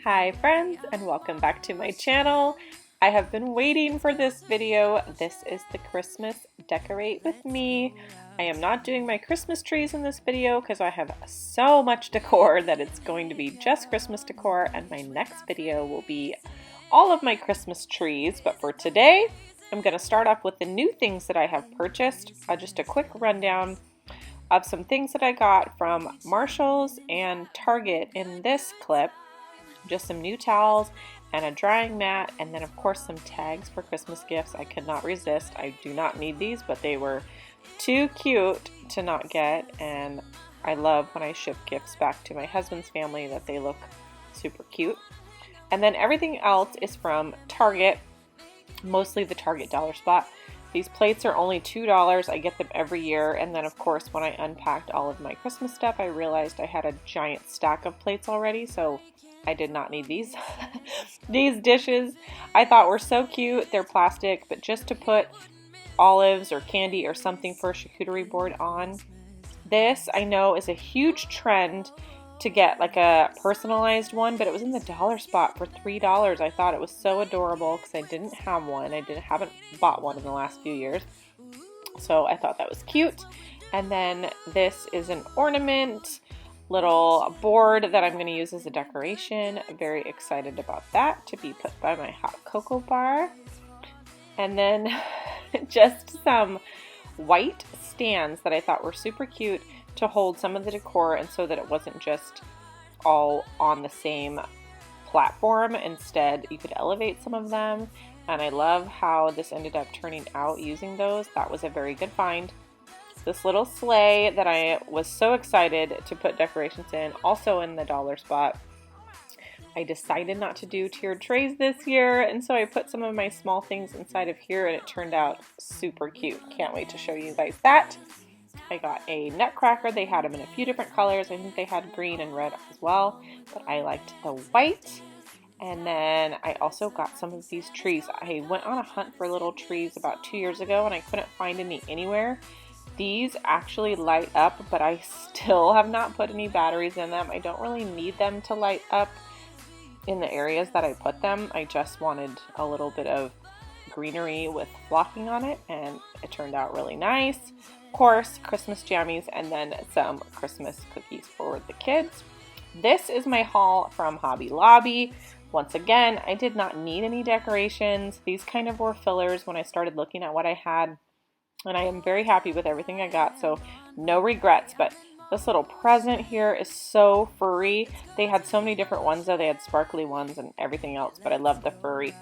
Hi friends, and welcome back to my channel. I have been waiting for this video. This is the Christmas Decorate with Me. I am not doing my Christmas trees in this video because I have so much decor that it's going to be just Christmas decor, and my next video will be all of my Christmas trees. But for today, I'm going to start off with the new things that I have purchased. Just a quick rundown of some things that I got from Marshall's and Target in this clip. Just some new towels and a drying mat, and then of course some tags for Christmas gifts. I could not resist. I do not need these, but they were too cute to not get, and I love when I ship gifts back to my husband's family that they look super cute. And then everything else is from Target, mostly the Target dollar spot. These plates are only $2. I get them every year, and then of course when I unpacked all of my Christmas stuff, I realized I had a giant stack of plates already, so I did not need these. These dishes I thought were so cute. They're plastic, but just to put olives or candy or something for a charcuterie board on. This I know is a huge trend to get like a personalized one, but it was in the dollar spot for $3. I thought it was so adorable because I didn't have one. I haven't bought one in the last few years, so I thought that was cute. And then this is an ornament little board that I'm going to use as a decoration. I'm very excited about that to be put by my hot cocoa bar. And then just some white stands that I thought were super cute to hold some of the decor, and so that it wasn't just all on the same platform. Instead, you could elevate some of them, and I love how this ended up turning out using those. That was a very good find. This little sleigh that I was so excited to put decorations in, also in the dollar spot. I decided not to do tiered trays this year, and so I put some of my small things inside of here, and it turned out super cute. Can't wait to show you guys that. I got a nutcracker. They had them in a few different colors. I think they had green and red as well, but I liked the white. And then I also got some of these trees. I went on a hunt for little trees about 2 years ago, and I couldn't find any anywhere. These actually light up, but I still have not put any batteries in them. I don't really need them to light up in the areas that I put them. I just wanted a little bit of greenery with flocking on it, and it turned out really nice. Of course, Christmas jammies, and then some Christmas cookies for the kids. This is my haul from Hobby Lobby. Once again, I did not need any decorations. These kind of were fillers when I started looking at what I had, and I am very happy with everything I got, so no regrets. But this little present here is so furry. They had so many different ones though. They had sparkly ones and everything else, but I love the furry.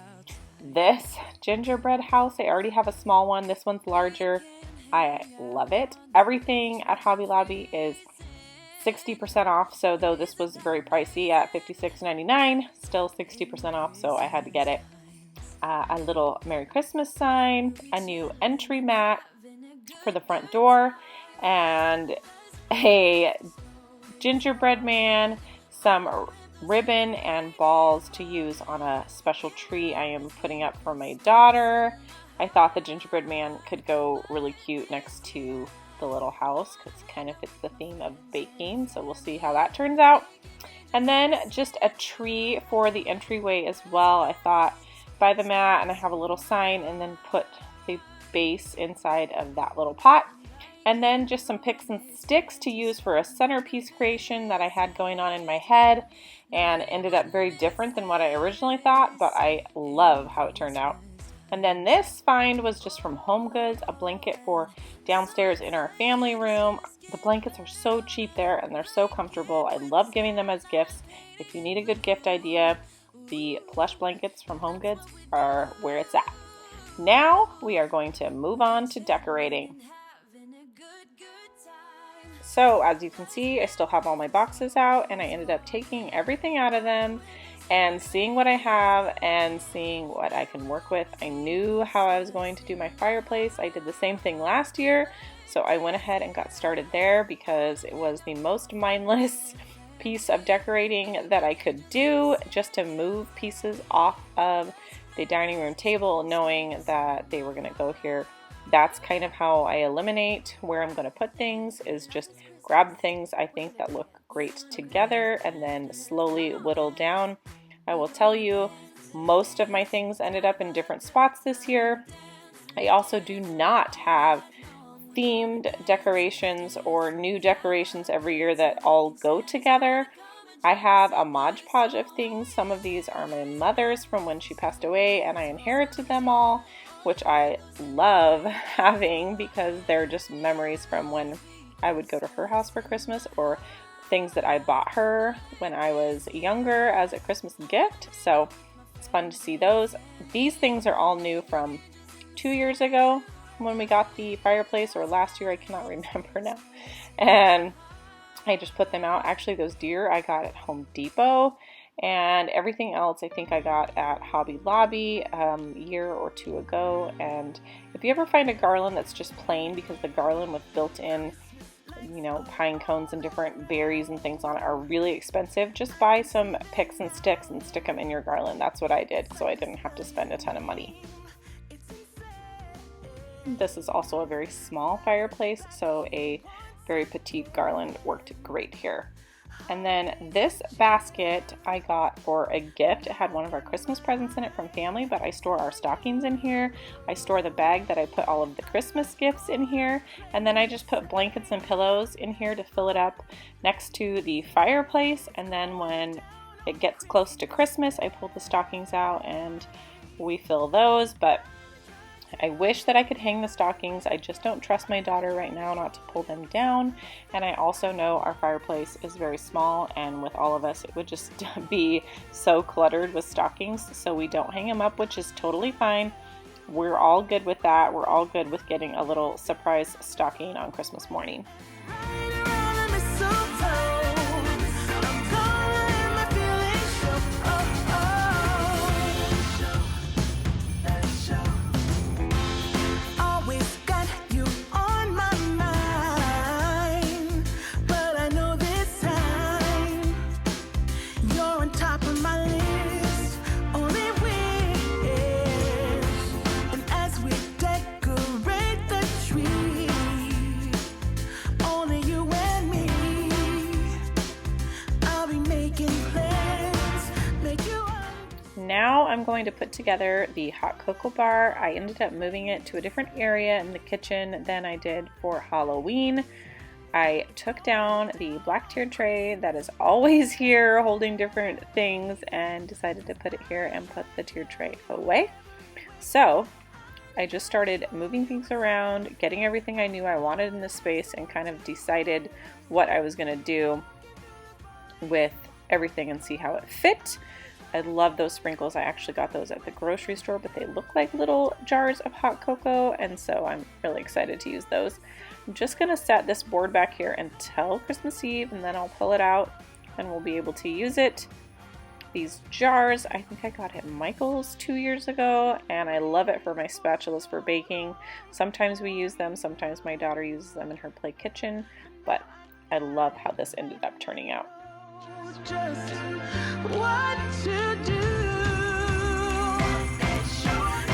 This gingerbread house, I already have a small one. This one's larger. I love it. Everything at Hobby Lobby is 60% off, so though this was very pricey at $56.99, still 60% off, so I had to get it. A little Merry Christmas sign, a new entry mat for the front door, and a gingerbread man, some ribbon and balls to use on a special tree I am putting up for my daughter. I thought the gingerbread man could go really cute next to the little house because it kind of fits the theme of baking, so we'll see how that turns out. And then just a tree for the entryway as well. I thought buy the mat, and I have a little sign, and then put the base inside of that little pot. And then just some picks and sticks to use for a centerpiece creation that I had going on in my head, and ended up very different than what I originally thought, but I love how it turned out. And then this find was just from Home Goods, a blanket for downstairs in our family room. The blankets are so cheap there, and they're so comfortable. I love giving them as gifts. If you need a good gift idea, the plush blankets from Home Goods are where it's at. Now we are going to move on to decorating. So as you can see, I still have all my boxes out, and I ended up taking everything out of them and seeing what I have and seeing what I can work with. I knew how I was going to do my fireplace. I did the same thing last year, so I went ahead and got started there because it was the most mindless piece of decorating that I could do, just to move pieces off of the dining room table knowing that they were going to go here. That's kind of how I eliminate where I'm going to put things, is just grab the things I think that look great together and then slowly whittle down. I will tell you, most of my things ended up in different spots this year. I also do not have themed decorations or new decorations every year that all go together. I have a Mod Podge of things. Some of these are my mother's from when she passed away and I inherited them all, which I love having because they're just memories from when I would go to her house for Christmas, or things that I bought her when I was younger as a Christmas gift. So it's fun to see those. These things are all new from 2 years ago when we got the fireplace, or last year, I cannot remember now. And I just put them out. Actually, those deer I got at Home Depot, and everything else I think I got at Hobby Lobby a year or two ago. And if you ever find a garland that's just plain, because the garland with built-in, you know, pine cones and different berries and things on it are really expensive, just buy some picks and sticks and stick them in your garland. That's what I did, so I didn't have to spend a ton of money. This is also a very small fireplace, so a very petite garland worked great here. And then this basket I got for a gift. It had one of our Christmas presents in it from family, but I store our stockings in here. I store the bag that I put all of the Christmas gifts in here. And then I just put blankets and pillows in here to fill it up next to the fireplace. And then when it gets close to Christmas, I pull the stockings out and we fill those. But I wish that I could hang the stockings. I just don't trust my daughter right now not to pull them down. And I also know our fireplace is very small, and with all of us, it would just be so cluttered with stockings. So we don't hang them up, which is totally fine. We're all good with that. We're all good with getting a little surprise stocking on Christmas morning. Now I'm going to put together the hot cocoa bar. I ended up moving it to a different area in the kitchen than I did for Halloween. I took down the black tiered tray that is always here holding different things and decided to put it here and put the tiered tray away. So I just started moving things around, getting everything I knew I wanted in the space, and kind of decided what I was going to do with everything and see how it fit. I love those sprinkles. I actually got those at the grocery store, but they look like little jars of hot cocoa, and so I'm really excited to use those. I'm just going to set this board back here until Christmas Eve, and then I'll pull it out and we'll be able to use it. These jars, I think I got at Michael's 2 years ago, and I love it for my spatulas for baking. Sometimes we use them, sometimes my daughter uses them in her play kitchen, but I love how this ended up turning out. Just what to do. I'm trying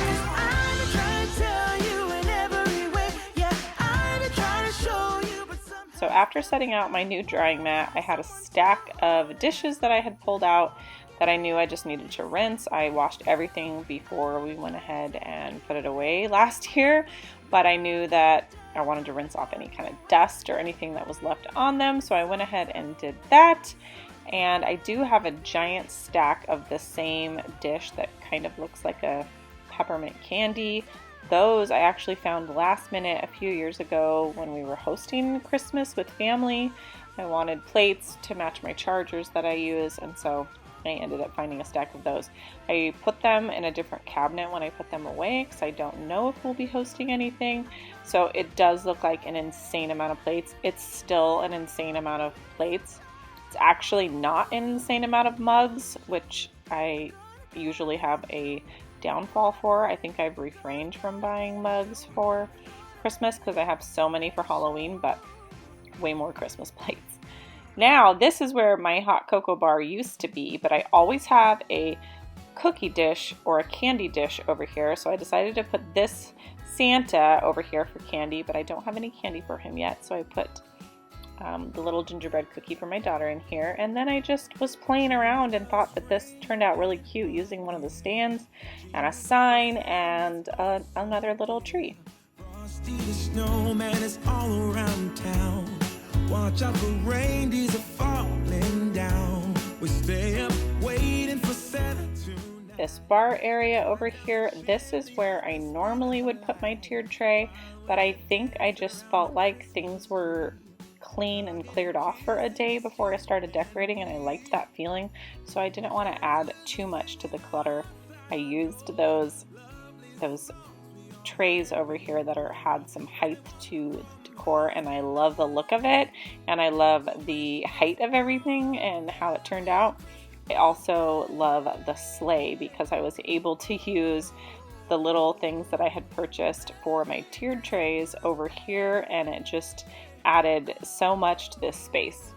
to tell you in every way. Yeah, I'm trying to show you, but so after setting out my new drying mat, I had a stack of dishes that I had pulled out that I knew I just needed to rinse. I washed everything before we went ahead and put it away last year, but I knew that I wanted to rinse off any kind of dust or anything that was left on them, so I went ahead and did that. And I do have a giant stack of the same dish that kind of looks like a peppermint candy. Those I actually found last minute a few years ago when we were hosting Christmas with family. I wanted plates to match my chargers that I use, and so I ended up finding a stack of those. I put them in a different cabinet when I put them away because I don't know if we'll be hosting anything. So it does look like an insane amount of plates. It's still an insane amount of plates. It's actually not an insane amount of mugs, which I usually have a downfall for. I think I've refrained from buying mugs for Christmas because I have so many for Halloween, but way more Christmas plates. Now, this is where my hot cocoa bar used to be, but I always have a cookie dish or a candy dish over here, so I decided to put this Santa over here for candy, but I don't have any candy for him yet, so I put the little gingerbread cookie for my daughter in here. And then I just was playing around and thought that this turned out really cute using one of the stands and a sign and another little tree. Frosty the snowman is all around town. Watch out for reindeers are falling down. We stay up waiting for Santa to... This bar area over here, this is where I normally would put my tiered tray, but I think I just felt like things were clean and cleared off for a day before I started decorating, and I liked that feeling, so I didn't want to add too much to the clutter. I used those trays over here that had some height to decor, and I love the look of it, and I love the height of everything and how it turned out. I also love the sleigh because I was able to use the little things that I had purchased for my tiered trays over here, and it just added so much to this space.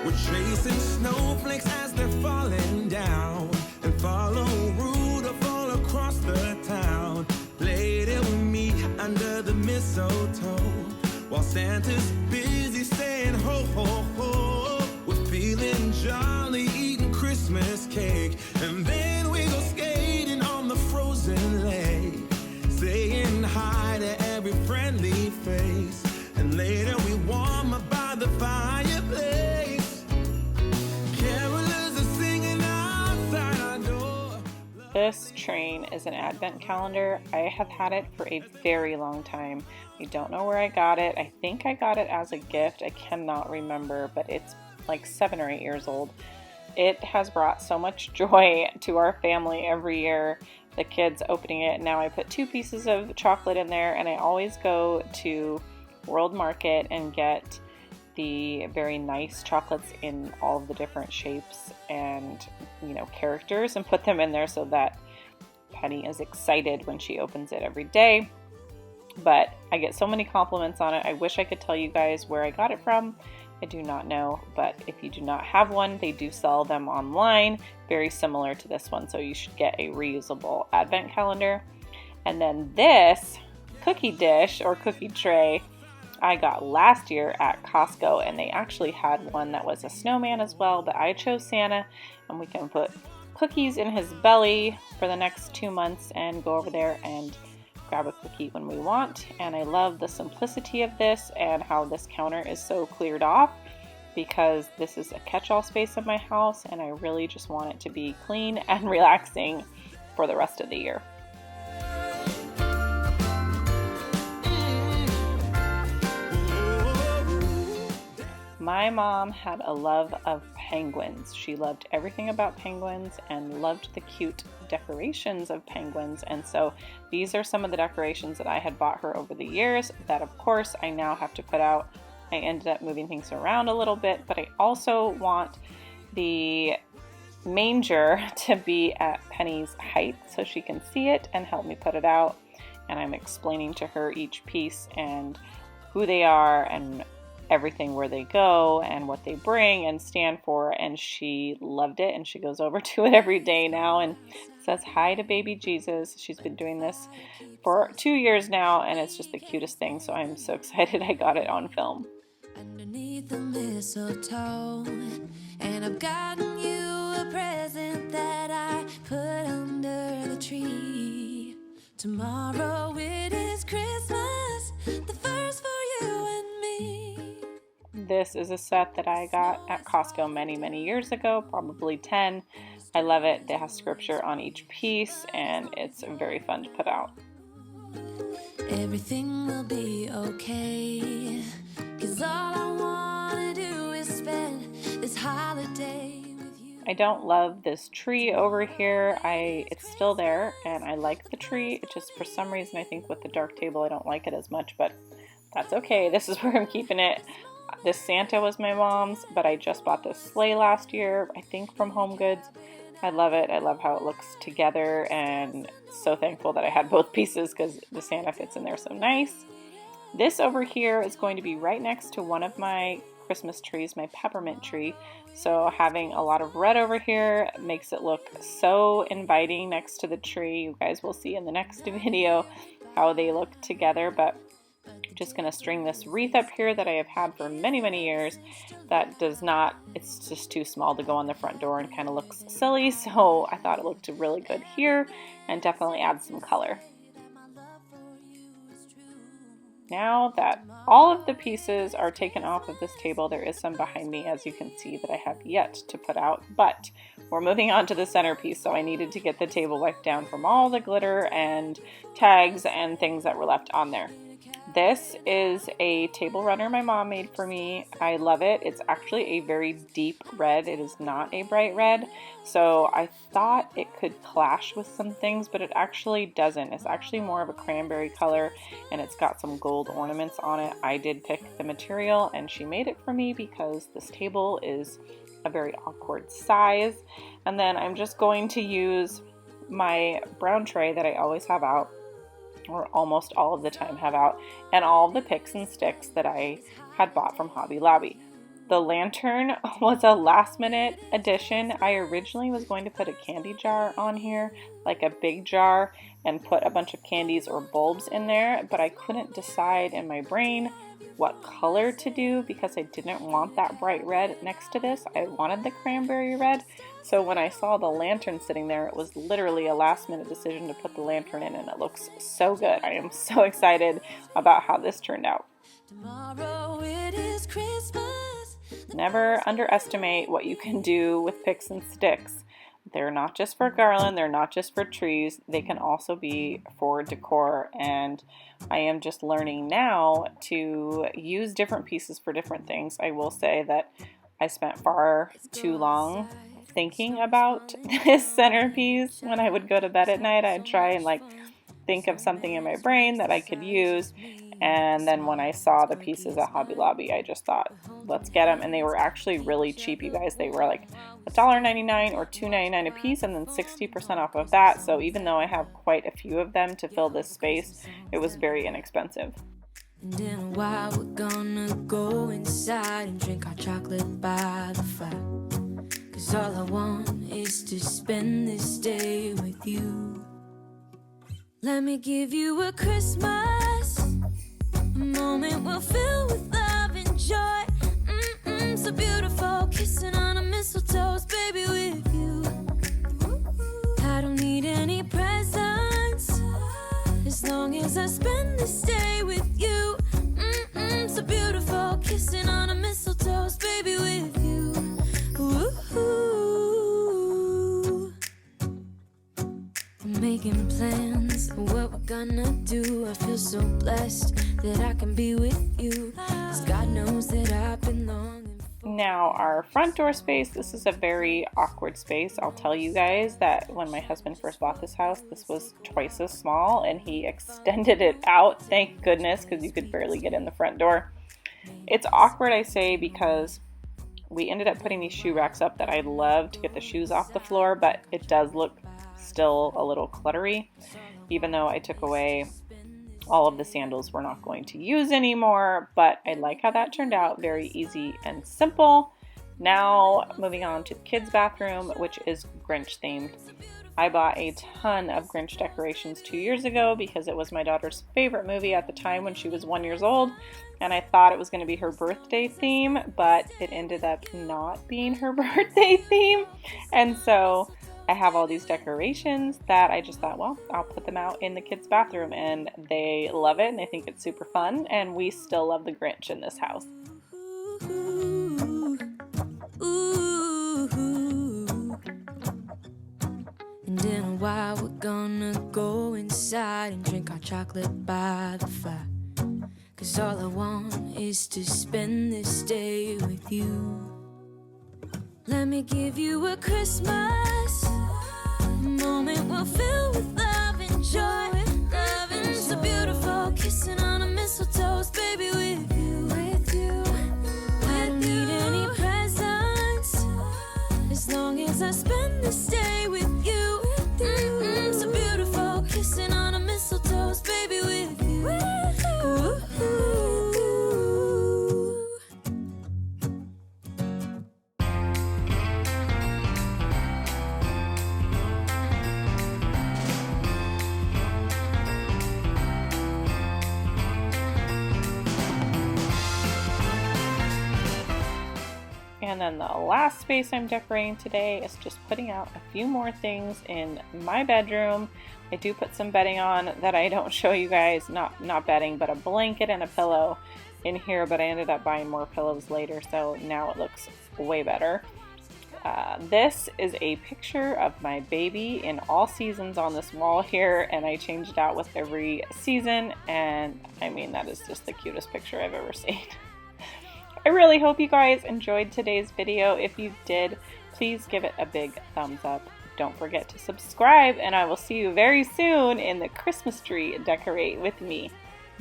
We're chasing snowflakes as they're falling down, and follow Rudolph all across the town. Play it with me under the mistletoe, while Santa's busy saying ho ho ho. We're feeling jolly, eating Christmas cake, and then we go skating on the frozen lake, saying hi to every friendly face, and later we warm up by the fireplace. Carolers are singing outside our door. This train is an advent calendar. I have had it for a very long time. I don't know where I got it. I think I got it as a gift. I cannot remember, but it's like 7 or 8 years old. It has brought so much joy to our family every year. The kids opening it. Now I put 2 pieces of chocolate in there, and I always go to World Market and get the very nice chocolates in all of the different shapes and, you know, characters, and put them in there so that Penny is excited when she opens it every day. But I get so many compliments on it. I wish I could tell you guys where I got it from. I do not know, but if you do not have one, they do sell them online, very similar to this one, so you should get a reusable advent calendar. And then this cookie dish or cookie tray I got last year at Costco, and they actually had one that was a snowman as well, but I chose Santa, and we can put cookies in his belly for the next 2 months and go over there and grab a cookie when we want. And I love the simplicity of this and how this counter is so cleared off, because this is a catch-all space in my house, and I really just want it to be clean and relaxing for the rest of the year. My mom had a love of penguins. She loved everything about penguins and loved the cute decorations of penguins. And so these are some of the decorations that I had bought her over the years that, of course, I now have to put out. I ended up moving things around a little bit, but I also want the manger to be at Penny's height so she can see it and help me put it out. And I'm explaining to her each piece and who they are and everything, where they go and what they bring and stand for, and she loved it, and she goes over to it every day now and says hi to baby Jesus. She's been doing this for 2 years now, and it's just the cutest thing, so I'm so excited I got it on film. Underneath the mistletoe, and I've gotten you a present that I put under the tree. Tomorrow it is Christmas, the first for you and me. This is a set that I got at Costco many years ago, probably 10. I love it. It has scripture on each piece, and it's very fun to put out. Everything will be okay, 'cause all I wanna do is spend this holiday with you. I don't love this tree over here. It's still there, and I like the tree. It just, for some reason, I think with the dark table, I don't like it as much, but that's okay. This is where I'm keeping it. This Santa was my mom's, but I just bought this sleigh last year, I think from Home Goods. I love it. I love how it looks together, and so thankful that I had both pieces because the Santa fits in there so nice. This over here is going to be right next to one of my Christmas trees, my peppermint tree. So having a lot of red over here makes it look so inviting next to the tree. You guys will see in the next video how they look together, but I'm just going to string this wreath up here that I have had for many, many years. That does not, it's just too small to go on the front door and kind of looks silly. So I thought it looked really good here and definitely adds some color. Now that all of the pieces are taken off of this table, there is some behind me, as you can see, that I have yet to put out, but we're moving on to the centerpiece, so I needed to get the table wiped down from all the glitter and tags and things that were left on there. This is a table runner my mom made for me. I love it. It's actually a very deep red. It is not a bright red. So I thought it could clash with some things, but it actually doesn't. It's actually more of a cranberry color, and it's got some gold ornaments on it. I did pick the material, and she made it for me because this table is a very awkward size. And then I'm just going to use my brown tray that I always have out, or almost all of the time have out, and all of the picks and sticks that I had bought from Hobby Lobby. The lantern was a last minute addition. I originally was going to put a candy jar on here, like a big jar, and put a bunch of candies or bulbs in there, but I couldn't decide in my brain what color to do because I didn't want that bright red next to this. I wanted the cranberry red. So when I saw the lantern sitting there, it was literally a last minute decision to put the lantern in, and it looks so good. I am so excited about how this turned out. Tomorrow it is Christmas. Never underestimate what you can do with picks and sticks. They're not just for garland, they're not just for trees, they can also be for decor, and I am just learning now to use different pieces for different things. I will say that I spent far too long thinking about this centerpiece. When I would go to bed at night, I'd try and think of something in my brain that I could use, and then when I saw the pieces at Hobby Lobby, I just thought, let's get them. And they were actually really cheap, you guys. They were like $1.99 or $2.99 a piece, and then 60% off of that. So even though I have quite a few of them to fill this space, it was very inexpensive. And in a while we're gonna go inside and drink our chocolate by the fire. 'Cause all I want is to spend this day with you. Let me give you a Christmas, a moment we'll fill with love and joy. So beautiful, kissing on a mistletoe, baby, with you. I don't need any presents, as long as I spend this day with you. So beautiful, kissing on a mistletoe, baby, with you. I'm making plans of what we're gonna do. I feel so blessed that I can be with you, 'cause God knows that I've been longing. Now our front door space, this is a very awkward space. I'll tell you guys that when my husband first bought this house, this was twice as small, and he extended it out, thank goodness, because you could barely get in the front door. It's awkward, I say, because we ended up putting these shoe racks up that I love to get the shoes off the floor, but it does look still a little cluttery, even though I took away all of the sandals we're not going to use anymore. But I like how that turned out, very easy and simple. Now moving on to the kids' bathroom, which is Grinch themed. I bought a ton of Grinch decorations 2 years ago because it was my daughter's favorite movie at the time when she was 1 year old, and I thought it was going to be her birthday theme, but it ended up not being her birthday theme. And so I have all these decorations that I just thought, well, I'll put them out in the kids' bathroom, and they love it and they think it's super fun, and we still love the Grinch in this house. And in a while we're gonna go inside and drink our chocolate by the fire. 'Cause all I want is to spend this day with you. Let me give you a Christmas, a moment we'll fill with love and joy. Loving so beautiful, kissing on a mistletoe, baby, with you. I don't need any presents, as long as I spend this day with you. So beautiful, kissing on a mistletoe, baby, with you. And then the last space I'm decorating today is just putting out a few more things in my bedroom. I do put some bedding on that I don't show you guys, not bedding, but a blanket and a pillow in here, but I ended up buying more pillows later, so now it looks way better. This is a picture of my baby in all seasons on this wall here, and I change it out with every season, and I mean, that is just the cutest picture I've ever seen. I really hope you guys enjoyed today's video. If you did, please give it a big thumbs up. Don't forget to subscribe, and I will see you very soon in the Christmas tree decorate with me.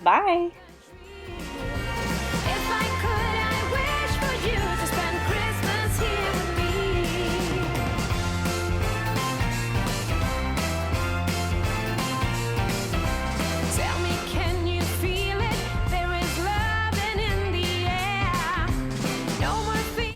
Bye!